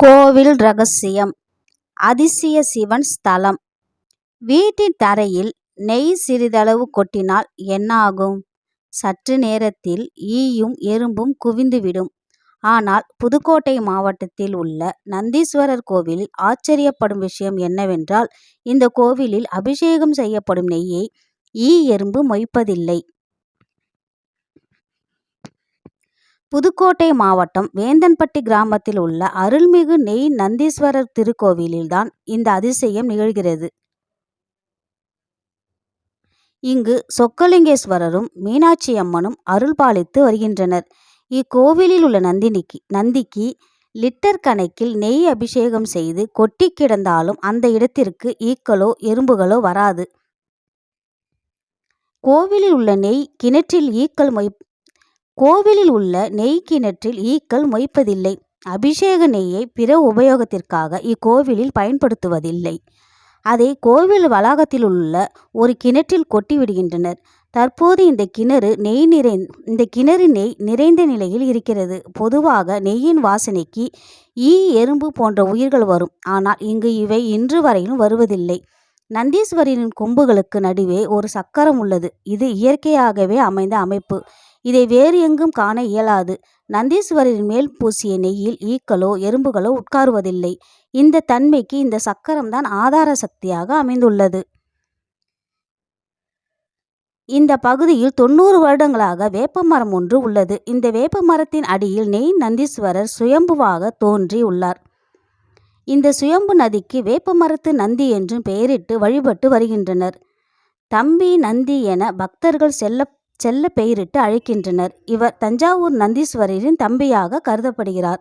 கோவில் ரகசியம். அதிசய சிவன் ஸ்தலம். வீட்டின் தரையில் நெய் சிறிதளவு கொட்டினால் என்ன ஆகும்? சற்று நேரத்தில் ஈயும் எறும்பும் குவிந்துவிடும். ஆனால் புதுக்கோட்டை மாவட்டத்தில் உள்ள நந்தீஸ்வரர் கோவிலில் ஆச்சரியப்படும் விஷயம் என்னவென்றால், இந்த கோவிலில் அபிஷேகம் செய்யப்படும் நெய்யை எறும்பு மொய்ப்பதில்லை. புதுக்கோட்டை மாவட்டம் வேந்தன்பட்டி கிராமத்தில் உள்ள அருள்மிகு நெய் நந்தீஸ்வரர் திருக்கோவிலில்தான் இந்த அதிசயம் நிகழ்கிறது. இங்கு சொக்கலிங்கேஸ்வரரும் மீனாட்சி அம்மனும் அருள் பாலித்து வருகின்றனர். இக்கோவிலில் உள்ள நந்திக்கு லிட்டர் கணக்கில் நெய் அபிஷேகம் செய்து கொட்டி கிடந்தாலும் அந்த இடத்திற்கு ஈக்களோ எறும்புகளோ வராது. கோவிலில் உள்ள நெய் கிணற்றில் ஈக்கள் மொய்ப்பதில்லை. அபிஷேக நெய்யை பிற உபயோகத்திற்காக இக்கோவிலில் பயன்படுத்துவதில்லை. அதை கோவில் வளாகத்தில் உள்ள ஒரு கிணற்றில் கொட்டி விடுகின்றனர். தற்போது இந்த கிணறு நெய் நிறைந்த நிலையில் இருக்கிறது. பொதுவாக நெய்யின் வாசனைக்கு எறும்பு போன்ற உயிர்கள் வரும். ஆனால் இங்கு இவை இன்று வரையிலும் வருவதில்லை. நந்தீஸ்வரரின் கொம்புகளுக்கு நடுவே ஒரு சக்கரம் உள்ளது. இது இயற்கையாகவே அமைந்த அமைப்பு. இதை வேறு எங்கும் காண இயலாது. நந்தீஸ்வரரின் மேல் பூசிய நெய்யில் ஈக்களோ எறும்புகளோ உட்காருவதில்லை. இந்த தன்மைக்கு இந்த சக்கரம்தான் ஆதார சக்தியாக அமைந்துள்ளது. இந்த பகுதியில் 90 வருடங்களாக வேப்பமரம் ஒன்று உள்ளது. இந்த வேப்ப மரத்தின் அடியில் நெய் நந்தீஸ்வரர் சுயம்புவாக தோன்றி உள்ளார். இந்த சுயம்பு நதிக்கு வேப்பமரத்து நந்தி என்றும் பெயரிட்டு வழிபட்டு வருகின்றனர். தம்பி நந்தி என பக்தர்கள் செல்ல பெயரிட்டு அழைக்கின்றனர். இவர் தஞ்சாவூர் நந்தீஸ்வரரின் தம்பியாக கருதப்படுகிறார்.